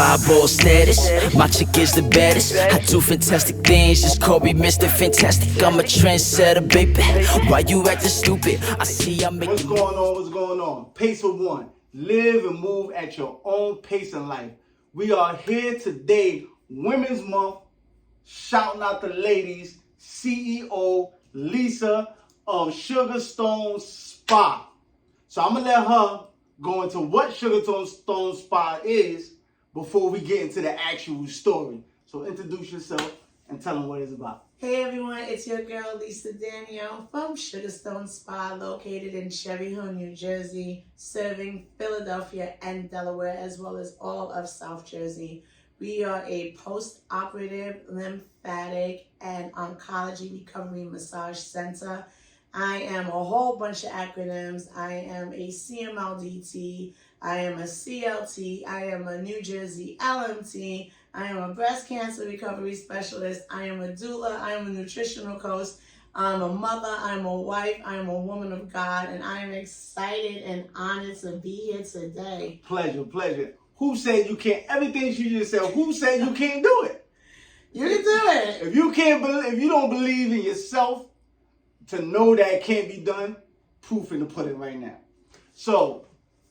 fly ball status. My chick is the baddest. I do fantastic things, just call me Mr. Fantastic. I'm a trendsetter, baby. Why you acting stupid? I see I'm making. What's going on? What's going on? Pace of one. Live and move at your own pace in life. We are here today, Women's Month, shouting out the ladies, CEO Lysa of Sugarstone Spa. So I'm going to let her go into what Sugarstone Spa is before we get into the actual story. So introduce yourself and tell them what it's about. Hey everyone, it's your girl Lysa Danielle from Sugarstone Spa, located in Cherry Hill, New Jersey, serving Philadelphia and Delaware, as well as all of South Jersey. We are a post-operative, lymphatic, and oncology recovery massage center. I am a whole bunch of acronyms. I am a CMLDT, I am a CLT, I am a New Jersey LMT, I am a breast cancer recovery specialist, I am a doula, I am a nutritional coach, I'm a mother, I'm a wife, I am a woman of God, and I am excited and honored to be here today. Pleasure. Who said you can't? Everything she just said, who said you can't do it? You can do it. If you don't believe in yourself to know that it can't be done, proof in the pudding right now. So,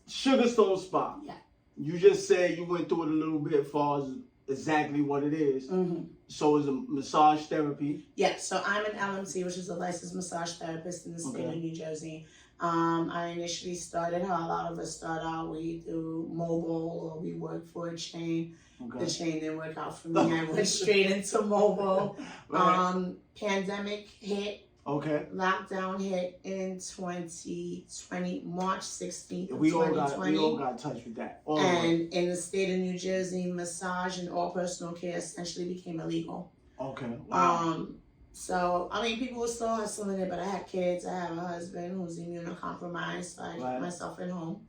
Sugarstone Spa. Yeah. You just said you went through it a little bit as far as exactly what it is. Mm-hmm. So it's a massage therapy. Yeah, so I'm an LMT, which is a licensed massage therapist in the state of New Jersey. I initially started how a lot of us start out. We do mobile or we work for a chain. Okay. The chain didn't work out for me. I went straight into mobile. Right. Pandemic hit. Okay. Lockdown hit in 2020, March 16th of we 2020. We all got touched with that. And in the state of New Jersey, massage and all personal care essentially became illegal. Okay. Wow. So, I mean, people were still hustling it, but I had kids. I have a husband who's immunocompromised, so I kept myself at home.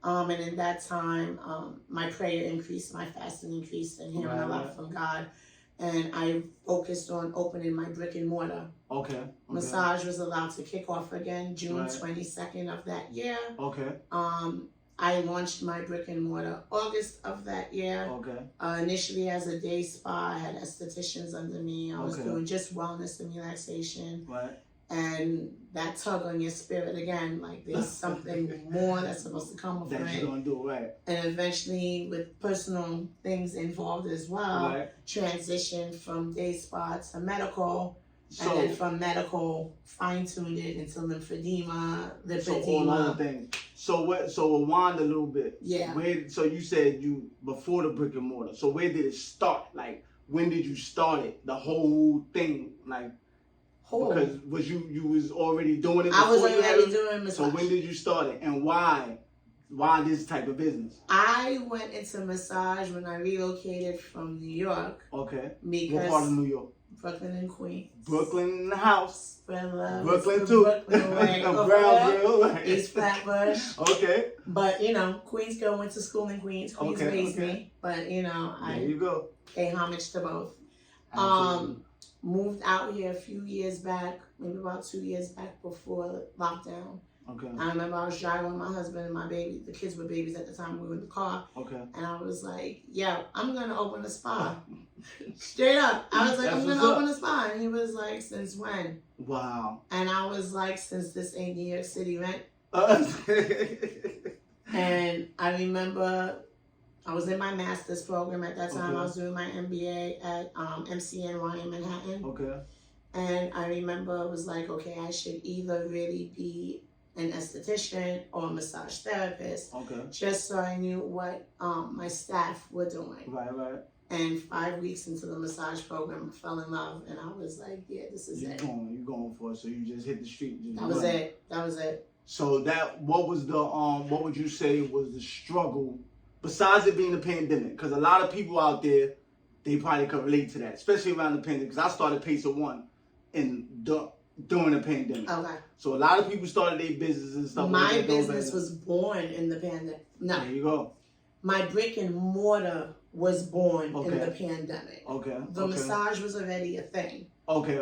And in that time, my prayer increased, my fasting increased, and hearing a lot from God. And I focused on opening my brick and mortar. Okay. Massage was allowed to kick off again June 22nd of that year. Okay. I launched my brick and mortar August of that year. Okay. Initially as a day spa, I had estheticians under me. I was doing just wellness and relaxation. Right. And that tug on your spirit again, like there's something more that's supposed to come with it. That you're gonna do, right? And eventually, with personal things involved as well, transition from day spa to medical, and then from medical fine-tuned it into lymphedema. So all other things. So rewind a little bit. Yeah. So you said you before the brick and mortar. So where did it start? Like when did you start it? The whole thing, like. Because you was already doing it before? I was already doing massage. So when did you start it, and why this type of business? I went into massage when I relocated from New York. Okay. Because what part of New York? Brooklyn and Queens. Brooklyn in the house. Brooklyn too. Brownsville, East Flatbush. Okay. But Queens girl went to school in Queens. Queens raised me. But there you go. Pay homage to both. Absolutely. Moved out here a few years back, maybe about 2 years back before lockdown. Okay. I remember I was driving with my husband and my baby. The kids were babies at the time. We were in the car. Okay. And I was like, yeah, I'm going to open a spa. Straight up. I was like, I'm going to open a spa. And he was like, since when? Wow. And I was like, since this ain't New York City rent. And I remember I was in my master's program at that time. I was doing my MBA at MCNY in Manhattan. Okay. And I remember I was like, okay, I should either really be an esthetician or a massage therapist. Okay. Just so I knew what my staff were doing. Right. And 5 weeks into the massage program, I fell in love, and I was like, yeah, this is it. You're going for it, so you just hit the street. That was it. So what was the what would you say was the struggle? Besides it being the pandemic, because a lot of people out there, they probably could relate to that, especially around the pandemic, because I started Pace of One during the pandemic. Okay. So a lot of people started their businesses and stuff. My business was born in the pandemic. No. There you go. My brick and mortar was born in the pandemic. Okay. The massage was already a thing. Okay.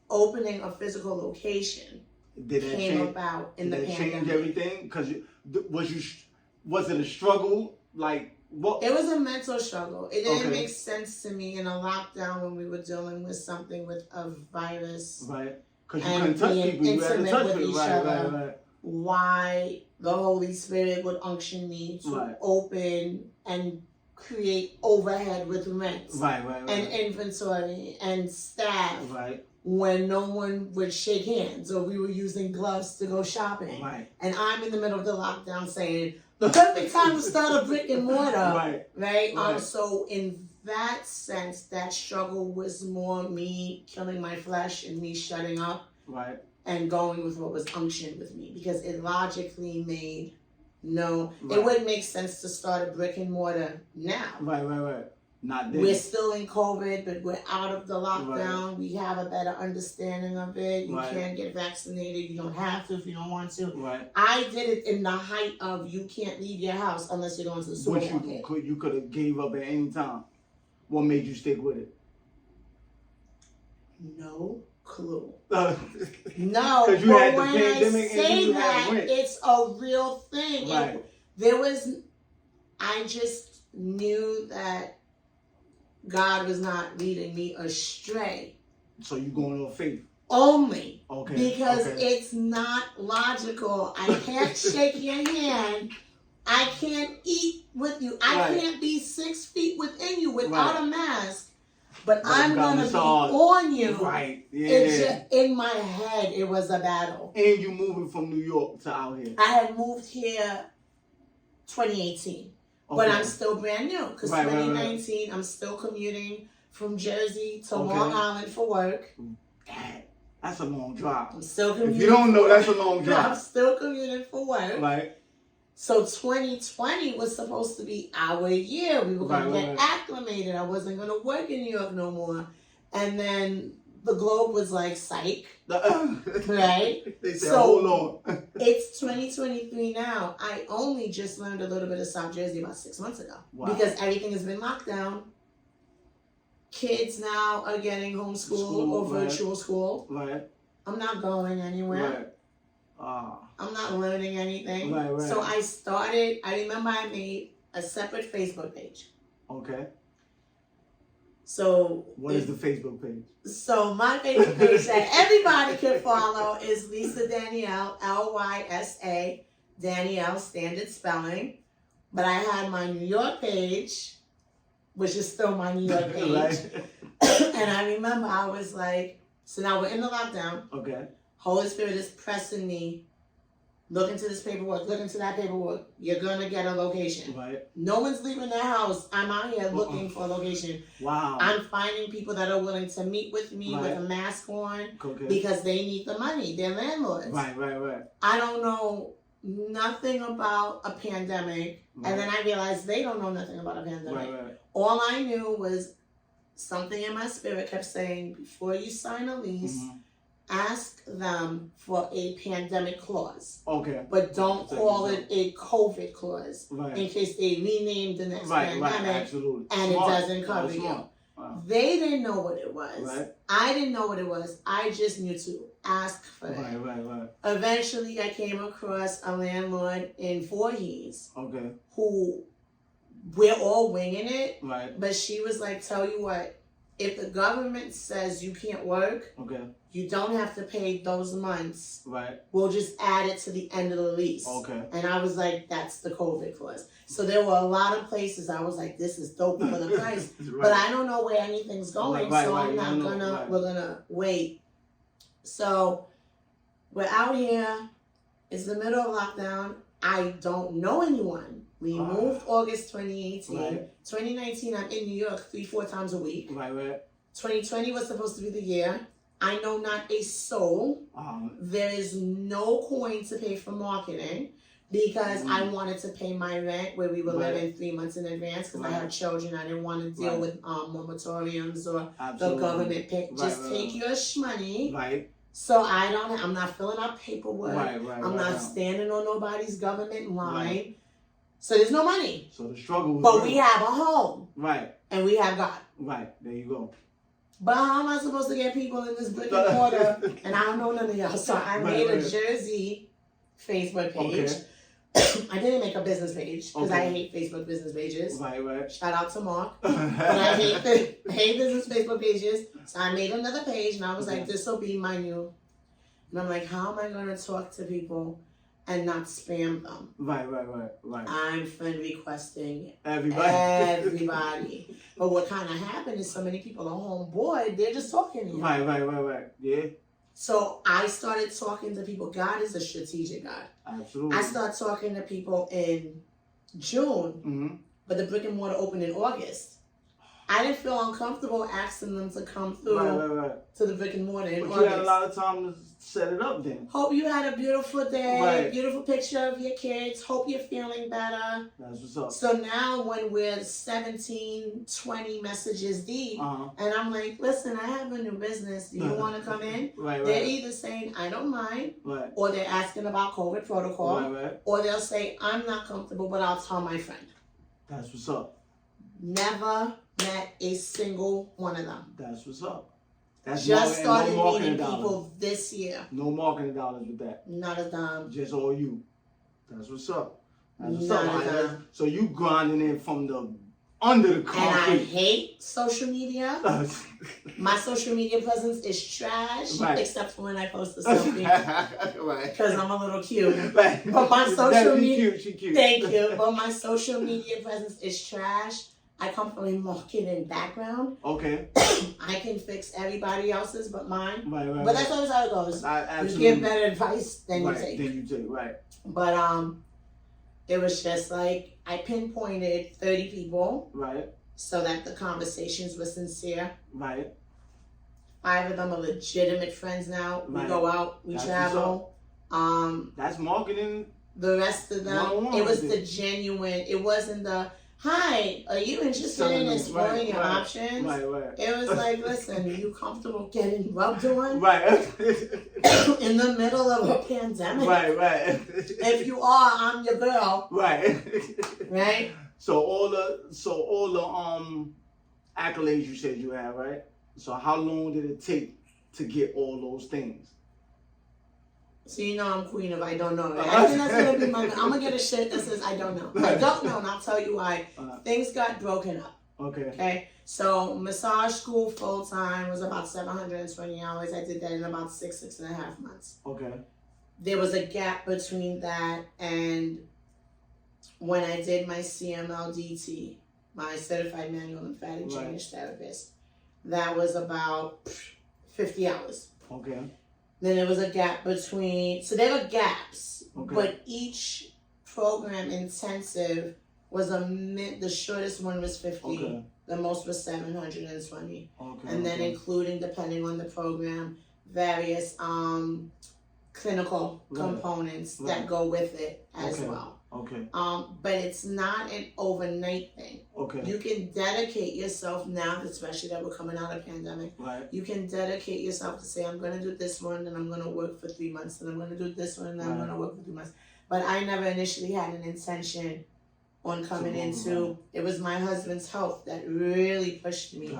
Opening a physical location came about in the pandemic. Did that change everything? Because was it a struggle? Like What? It was a mental struggle. It didn't make sense to me in a lockdown when we were dealing with something with a virus. Right. Because you couldn't touch people. You had to touch people. Right. Why the Holy Spirit would unction me to open and create overhead with rent. And inventory and staff. Right. When no one would shake hands or we were using gloves to go shopping. Right. And I'm in the middle of the lockdown saying, the perfect time to start a brick and mortar. Right. So in that sense, that struggle was more me killing my flesh and me shutting up. Right. And going with what was unctioned with me. Because it logically made it wouldn't make sense to start a brick and mortar now. Right. Not there. We're still in COVID, but we're out of the lockdown. We have a better understanding of it. You can't get vaccinated. You don't have to if you don't want to. I did it in the height of you can't leave your house unless you're going to the supermarket. Which you could have gave up at any time. What made you stick with it? No clue. No, but you had the when pandemic I say and that, it's a real thing. I just knew that God was not leading me astray. So you going on faith? Only. Because it's not logical. I can't shake your hand. I can't eat with you. I can't be 6 feet within you without a mask. But I'm going to be on you. Right. Yeah. It's just, in my head, it was a battle. And you moving from New York to out here. I had moved here 2018. But I'm still brand new. Because 2019, I'm still commuting from Jersey to Long Island for work. That's a long drive. I'm still commuting. If you don't know, that's a long drive. I'm still commuting for work. Right. So 2020 was supposed to be our year. We were going to get acclimated. I wasn't going to work in New York no more. And then the globe was like, psych. Right? They said, hold on. It's 2023 now. I only just learned a little bit of South Jersey about 6 months ago. Because everything has been locked down. Kids now are getting homeschool or virtual school. I'm not going anywhere. I'm not learning anything. So I remember I made a separate Facebook page. So what is the Facebook page? So my Facebook page that everybody can follow is Lysa Danielle, Lysa Danielle, standard spelling. But I had my New York page, which is still my New York page. And I remember I was like, so now we're in the lockdown. Holy Spirit is pressing me. Look into this paperwork. Look into that paperwork. You're going to get a location. No one's leaving their house. I'm out here looking for a location. I'm finding people that are willing to meet with me with a mask on because they need the money. They're landlords. I don't know nothing about a pandemic. And then I realized they don't know nothing about a pandemic. All I knew was something in my spirit kept saying, before you sign a lease, ask them for a pandemic clause. But don't call it a COVID clause in case they rename the next pandemic and it doesn't cover you. They didn't know what it was. I didn't know what it was. I just knew to ask for it. Eventually, I came across a landlord in Voorhees who we're all winging it. But she was like, tell you what, if the government says you can't work, you don't have to pay those months. We'll just add it to the end of the lease. And I was like, that's the COVID clause. So there were a lot of places I was like, this is dope for the price. But I don't know where anything's going, so I'm not gonna, we're gonna wait. So we're out here. It's the middle of lockdown. I don't know anyone. We moved August 2018. 2019, I'm in New York 3-4 times a week. 2020 was supposed to be the year. I know not a soul. There is no coin to pay for marketing because I wanted to pay my rent where we were living 3 months in advance because I had children. I didn't want to deal with moratoriums or the government pay. Just take your shmoney. So I'm not filling out paperwork. I'm not standing on nobody's government line. So there's no money. So the struggle. But we have a home. And we have God. There you go. But how am I supposed to get people in this brick and mortar? And I don't know none of y'all. So I made a Jersey Facebook page. I didn't make a business page because I hate Facebook business pages. Right. Shout out to Mark. But I hate business Facebook pages. So I made another page and I was like, this will be my new. And I'm like, how am I going to talk to people and not spam them? Right. I'm friend requesting everybody. But what kind of happened is so many people are home bored, they're just talking to you. Right. Yeah. So I started talking to people. God is a strategic God. Absolutely. I started talking to people in June, but the brick and mortar opened in August. I didn't feel uncomfortable asking them to come through to the brick and mortar in August. But you had a lot of time to set it up then. Hope you had a beautiful day, beautiful picture of your kids. Hope you're feeling better. That's what's up. So now when we're 17, 20 messages deep, and I'm like, listen, I have a new business. Do you want to come in? They're either saying, I don't mind, or they're asking about COVID protocol, or they'll say, I'm not comfortable, but I'll tell my friend. That's what's up. Never met a single one of them. That's what's up. That's just started meeting people this year. No marketing dollars with that. Not a dime. Just all you. That's what's up. That's what's up. So you grinding in from the under the concrete. And I hate social media. My social media presence is trash, except for when I post a selfie. Because I'm a little cute. But my social media. She cute. Thank you. But my social media presence is trash. I come from a marketing background. Okay. I can fix everybody else's but mine. Right. But that's always how it goes. You give better advice than you take. Right. But it was just like I pinpointed 30 people. Right. So that the conversations were sincere. Right. 5 of them are legitimate friends now. We go out, we travel. That's marketing. The rest of them, it was the genuine. It wasn't the, hi, are you interested in exploring your options? Right. It was like, listen, are you comfortable getting rubbed on? Right. In the middle of a pandemic? Right. If you are, I'm your girl. Right. Right? So all the accolades you said you had, right? So how long did it take to get all those things? So you know I'm queen of I don't know. I think that's gonna be I'm gonna get a shirt that says I don't know. I don't know, and I'll tell you why. Things got broken up. Okay. So massage school full time was about 720 hours. I did that in about 6.5 months. Okay. There was a gap between that and when I did my CMLDT, my Certified Manual Lymphatic Drainage Therapist. That was about 50 hours. Okay. Then there was a gap between, so there were gaps, but each program intensive was the shortest one was 50, the most was 720. And then including, depending on the program, various clinical components that go with it as well. But it's not an overnight thing. You can dedicate yourself now, especially that we're coming out of pandemic. You can dedicate yourself to say, I'm going to do this one, and I'm going to work for 3 months, and I'm going to do this one, and I'm going to work for 3 months. But I never initially had an intention on coming into, it was my husband's health that really pushed me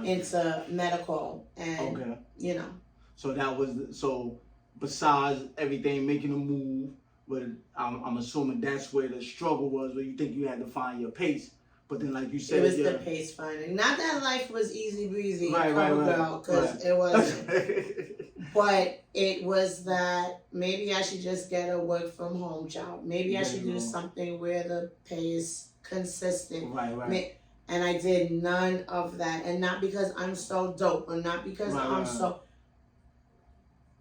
into medical, and you know. So that was, so besides everything, making a move, but I'm assuming that's where the struggle was, where you think you had to find your pace. But then, like you said, it was the pace finding. Not that life was easy breezy, girl, because it wasn't. But it was that maybe I should just get a work from home job. Maybe I should do something where the pay is consistent. And I did none of that, and not because I'm so dope, or not because I'm so.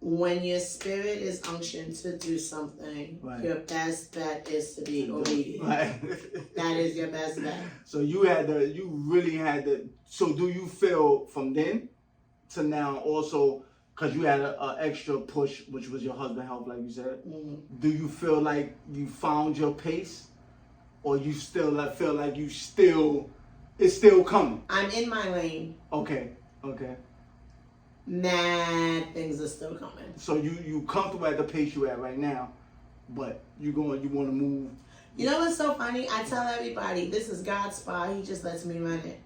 When your spirit is unctioned to do something, your best bet is to be obedient. That is your best bet. So you really had to, so do you feel from then to now also, because you had an extra push, which was your husband help, like you said, do you feel like you found your pace? Or you still feel like it's still coming? I'm in my lane. Okay. Mad things are still coming. So you comfortable at the pace you at right now, but you want to move. You know what's so funny? I tell everybody this is God's spot. He just lets me run it.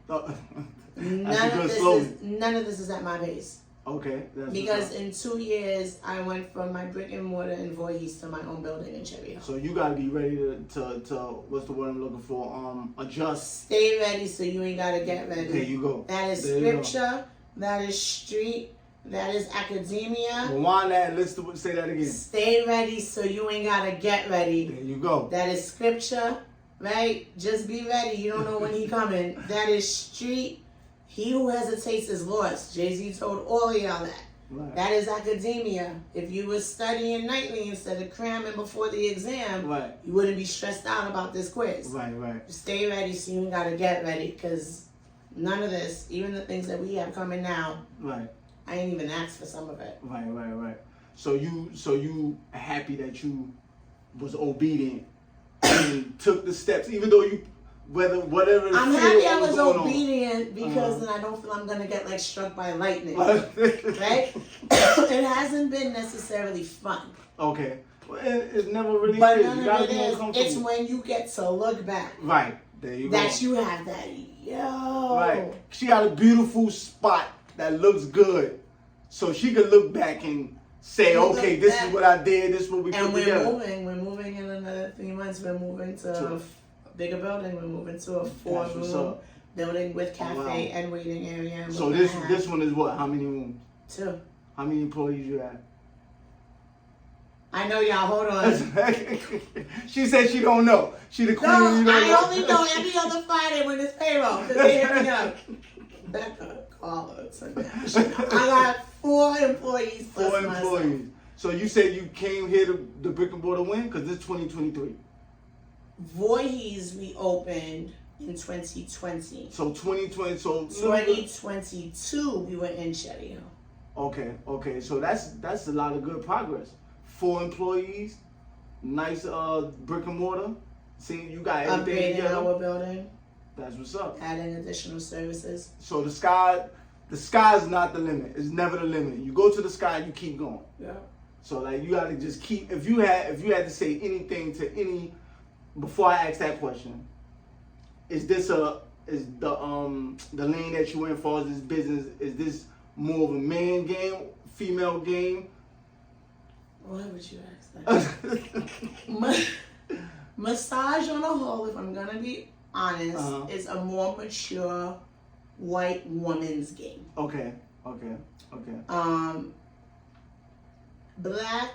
None of this is at my pace. Okay. Because in 2 years, I went from my brick and mortar in Voorhees to my own building in Cherry Hill. So you gotta be ready to what's the word I'm looking for? Adjust. Stay ready so you ain't gotta get ready. There you go. That is scripture. That is street. That is academia. Rewind that. Let's say that again. Stay ready so you ain't gotta get ready. There you go. That is scripture, right? Just be ready. You don't know when he coming. That is street. He who hesitates is lost. Jay-Z told all of y'all that. Right. That is academia. If you were studying nightly instead of cramming before the exam, right, you wouldn't be stressed out about this quiz. Right, right. Stay ready so you gotta get ready, because none of this, even the things that we have coming now, right, I ain't even asked for some of it. Right, right, right. So you happy that you was obedient and took the steps, even though you whatever. I'm happy I was obedient because then I don't feel I'm gonna get like struck by lightning, right? It hasn't been necessarily fun. Okay, well, it's never really. But is. none You of gotta it be more is. comfortable. It's when you get to look back. Right there, you go. That you have that. Yo. Right. She got a beautiful spot that looks good, so she could look back and say, "Okay, this is what I did. This is what we put together." And we're moving in another 3 months. We're moving to a bigger building. We're moving to a 4-room building with cafe and waiting area. And so this one is what? How many rooms? 2. How many employees you have? I know y'all. Hold on. She said she don't know. She the queen. No, you don't I know. only know every other Friday when it's payroll. Because they hit me up. Becca, call her. I got 4 employees plus 4 employees. myself. So you said you came here to the brick and mortar win? Because this is 2023. Voorhees we opened in 2020. So 2020. So 2022 we were in Cherry Hill. Okay. So that's a lot of good progress. 4 employees, nice brick and mortar. See, you got everything Upgrading our building. That's what's up. Adding additional services. So the sky's not the limit. It's never the limit. You go to the sky, you keep going. Yeah. So like you gotta just keep. If you had to say anything to any, before I ask that question, is the lane that you in for as this business? Is this more of a man game, female game? Why would you ask that? Massage on the whole, if I'm gonna be honest, is a more mature white woman's game. Okay. Black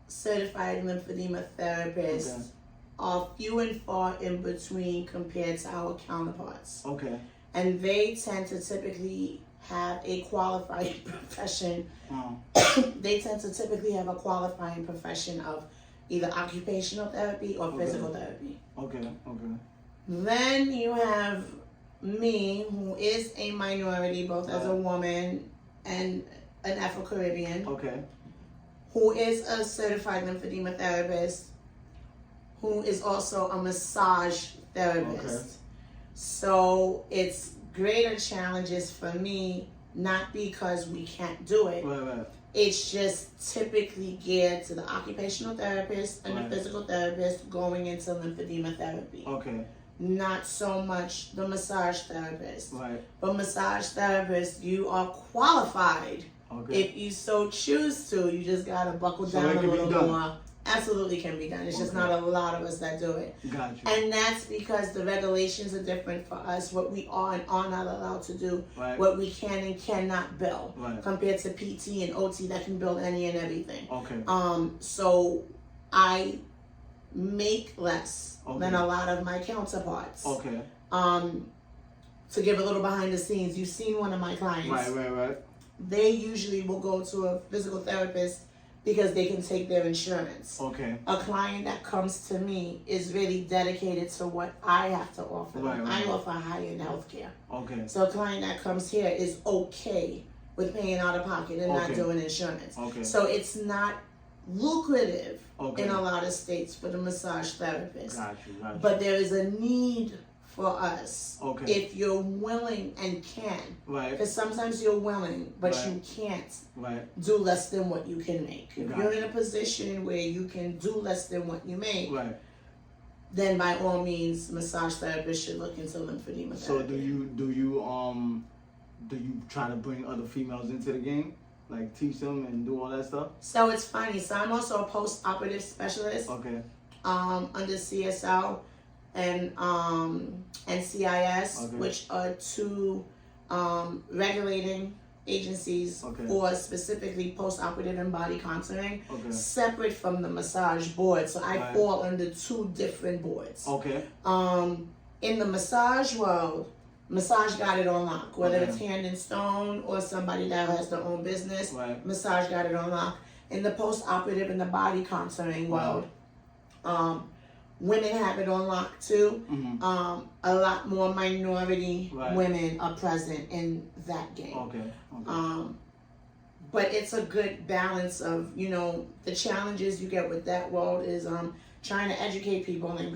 certified lymphedema therapists are few and far in between compared to our counterparts. Okay. And they tend to typically have a qualifying profession. They tend to typically have a qualifying profession of either occupational therapy or physical therapy. Okay. Then you have me, who is a minority, both as a woman and an Afro-Caribbean. Okay. Who is a certified lymphedema therapist, who is also a massage therapist. Okay. So it's greater challenges for me, not because we can't do it. Right. It's just typically geared to the occupational therapist and the physical therapist going into lymphedema therapy. Okay. Not so much the massage therapist. Right. But massage therapist, you are qualified. Okay. If you so choose to, you just gotta buckle down a little more. Absolutely can be done. It's just not a lot of us that do it. Got you. And that's because the regulations are different for us, what we are and are not allowed to do, Right. what we can and cannot bill, Right. compared to PT and OT that can bill any and everything. Okay. So I make less than a lot of my counterparts. Okay. To give a little behind the scenes, you've seen one of my clients. Right. They usually will go to a physical therapist because they can take their insurance. Okay. A client that comes to me is really dedicated to what I have to offer. Right. I offer high-end healthcare. Okay. So a client that comes here is okay with paying out of pocket and not doing insurance. Okay. So it's not lucrative Okay. in a lot of states for the massage therapist. Got you. But there is a need for us if you're willing and can. Right. Because sometimes you're willing, but you can't do less than what you can make. If you're in a position where you can do less than what you make, then by all means, massage therapists should look into lymphedema therapy. So do you try to bring other females into the game? Like teach them and do all that stuff? So it's funny. So I'm also a post-operative specialist. Okay. Under CSL and CIS, which are two regulating agencies for specifically post-operative and body contouring, separate from the massage board. So I fall under two different boards. Okay. In the massage world, massage got it on lock. Whether it's Hand and Stone or somebody that has their own business, massage got it on lock. In the post-operative and the body contouring world, women have it on lock too. A lot more minority women are present in that game. But it's a good balance of, you know, the challenges you get with that world is trying to educate people and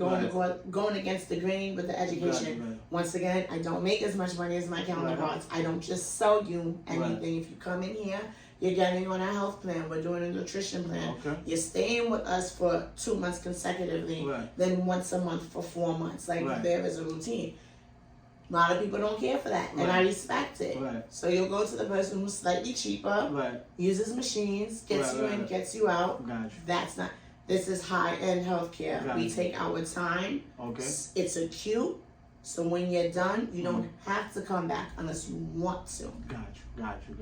going against the grain with the education. Once again, I don't make as much money as my counterparts. I don't just sell you anything. If you come in here, you're getting on a health plan. We're doing a nutrition plan. You're staying with us for 2 months consecutively, then once a month for 4 months. Like there is a routine. A lot of people don't care for that, and I respect it. So you'll go to the person who's slightly cheaper, uses machines, gets you in, gets you out. That's not. This is high-end healthcare. We take our time. It's acute. So when you're done, you don't have to come back unless you want to. Got you.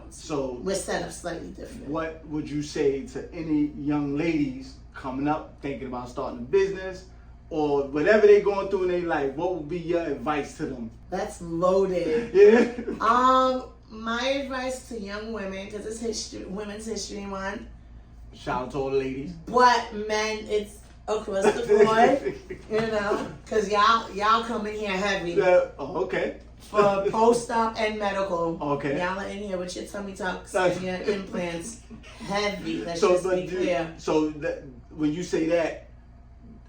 So we're set up slightly different. What would you say to any young ladies coming up, thinking about starting a business, or whatever they're going through in their life? What would be your advice to them? That's loaded. My advice to young women, because it's Women's History Month. Shout out to all the ladies. But men, it's across the board, you know, because y'all come in here heavy. For post-op and medical. Y'all are in here with your tummy tucks and your implants heavy. Let's just be clear. So when you say that,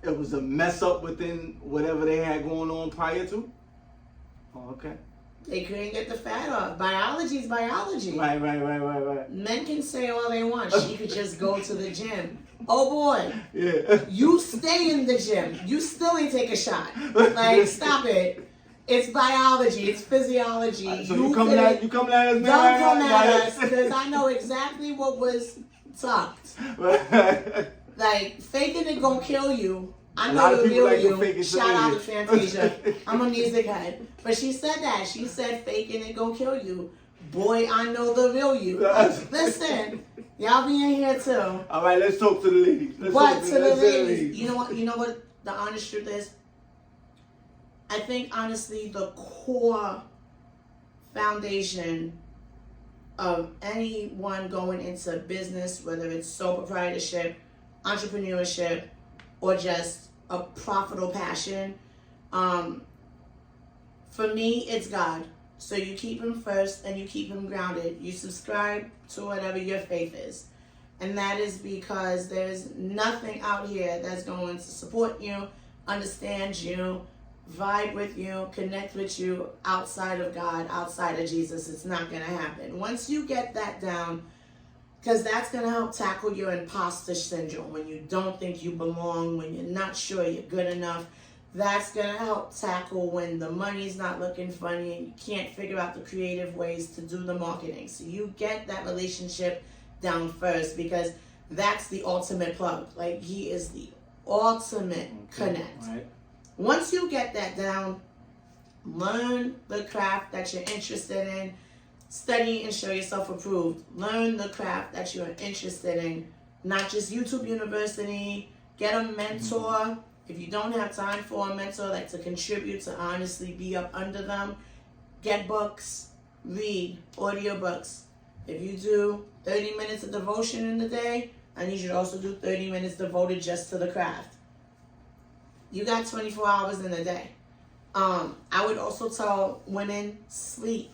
it was a mess up within whatever they had going on prior to? They couldn't get the fat off. Biology is biology. Right. Men can say all they want. She could just go to the gym. Oh boy. You stay in the gym. You still ain't take a shot. Like, stop it. It's biology. It's physiology. So you coming at us now? Don't come at us, because I know exactly what was tucked. Like, faking it gonna kill you. I know the real you. Shout out to Fantasia. I'm a music head. But she said that. She said faking it gonna kill you. Boy, I know the real you. Listen, y'all be in here too. All right, let's talk to the ladies. Let's to the ladies. You know what the honest truth is? I think honestly the core foundation of anyone going into business, whether it's sole proprietorship, entrepreneurship, or just a profitable passion, for me, it's God. So you keep him first and you keep him grounded. You subscribe to whatever your faith is. And that is because there's nothing out here that's going to support you, understand you, vibe with you, connect with you outside of God, outside of Jesus. It's not going to happen. Once you get that down, because that's going to help tackle your imposter syndrome, when you don't think you belong, when you're not sure you're good enough. That's going to help tackle when the money's not looking funny and you can't figure out the creative ways to do the marketing. So you get that relationship down first, because that's the ultimate plug. Like, he is the ultimate connect. Once you get that down, learn the craft that you're interested in. Study and show yourself approved. Learn the craft that you're interested in. Not just YouTube University. Get a mentor. If you don't have time for a mentor, like to contribute, to honestly be up under them, get books, read audiobooks. If you do 30 minutes of devotion in the day, I need you to also do 30 minutes devoted just to the craft. You got 24 hours in a day. I would also tell women, sleep.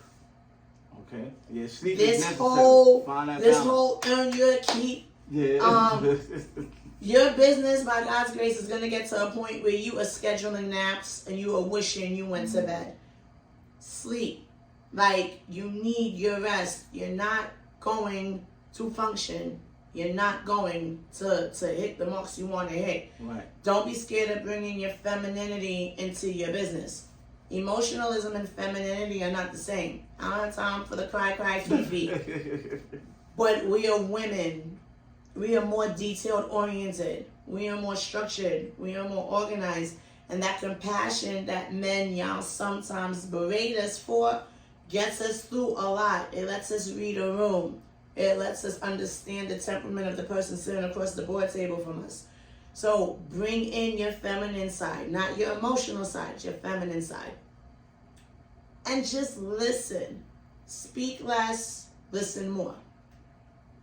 Yeah, sleep this is whole balance. Earn your keep. Your business, by God's grace, is going to get to a point where you are scheduling naps and you are wishing you went to bed. Sleep. Like, you need your rest. You're not going to function. You're not going to hit the marks you want to hit. Don't be scared of bringing your femininity into your business. Emotionalism and femininity are not the same. I don't have time for the cry, fifi. But we are women. We are more detailed oriented. We are more structured. We are more organized. And that compassion that men, y'all, sometimes berate us for gets us through a lot. It lets us read a room. It lets us understand the temperament of the person sitting across the board table from us. So bring in your feminine side, not your emotional side, your feminine side. And just listen. Speak less, listen more.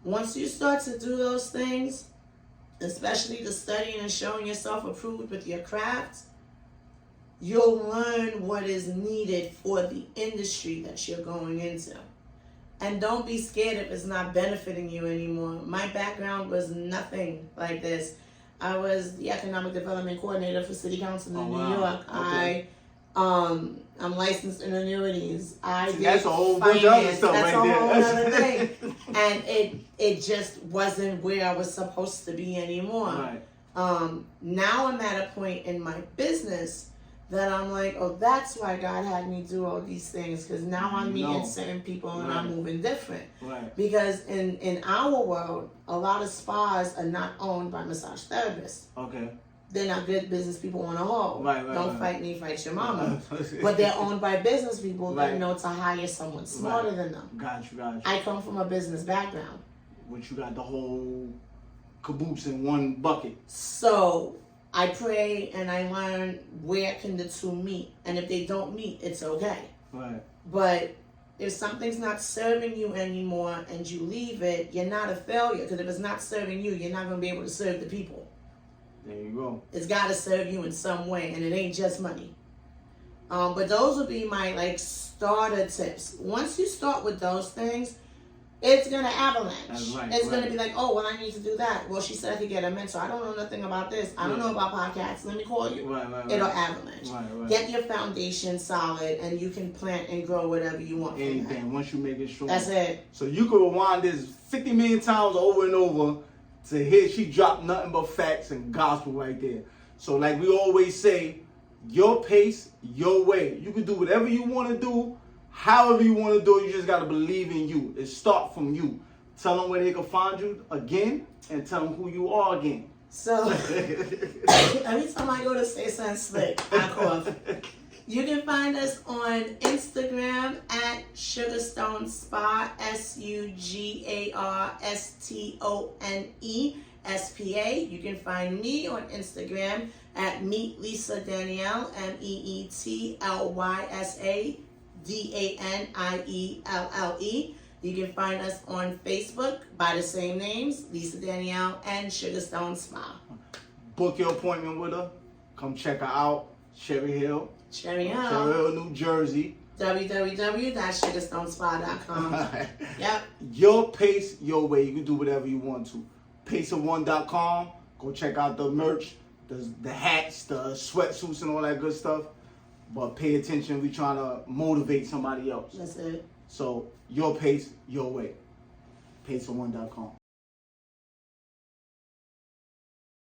Once you start to do those things, especially the studying and showing yourself approved with your craft, you'll learn what is needed for the industry that you're going into. And don't be scared if it's not benefiting you anymore. My background was nothing like this. I was the economic development coordinator for City Council in New York. Okay. I'm licensed in annuities. That's a whole bunch of other stuff right there. That's a whole other thing. And it just wasn't where I was supposed to be anymore. Right. Now I'm at a point in my business that I'm like, oh, that's why God had me do all these things, because now I'm meeting certain people and I'm moving different. Right. Because in our world, a lot of spas are not owned by massage therapists. Okay. They're not good business people on a whole. Right, Don't fight me, fight your mama. But they're owned by business people that know to hire someone smarter than them. Got you. I come from a business background. But you got the whole caboose in one bucket. So I pray and I learn where can the two meet. And if they don't meet, it's okay. Right. But if something's not serving you anymore and you leave it, you're not a failure. Because if it's not serving you, you're not going to be able to serve the people. There you go. It's got to serve you in some way, and it ain't just money. But those would be my starter tips. Once you start with those things, it's gonna avalanche. That's right, it's gonna be like, oh, well, I need to do that. Well, she said I could get a mentor. I don't know nothing about this. I don't know about podcasts. Let me call you. Right. It'll avalanche. Right. Get your foundation solid, and you can plant and grow whatever you want. Anything. Once you make it strong. That's it. So you can rewind this 50 million times over and over to hear she dropped nothing but facts and gospel right there. So like we always say, your pace, your way. You can do whatever you want to do, however you want to do it. You just got to believe in you. It starts from you. Tell them where they can find you again, and tell them who you are again. So every time I go to say something slick, I cough. You can find us on Instagram at Sugarstone Spa, SugarStone You can find me on Instagram at Meet Lysa Danielle, MEetLysaDanielle. You can find us on Facebook by the same names, Lysa Danielle and Sugarstone Spa. Book your appointment with her. Come check her out. Cherry Hill, New Jersey. www.sugarstonespa.com. Yep. Your pace, your way. You can do whatever you want to. Paceof1.com. Go check out the merch, the hats, the sweatsuits, and all that good stuff. But pay attention. We trying to motivate somebody else. That's it. So your pace, your way. Paceof1.com.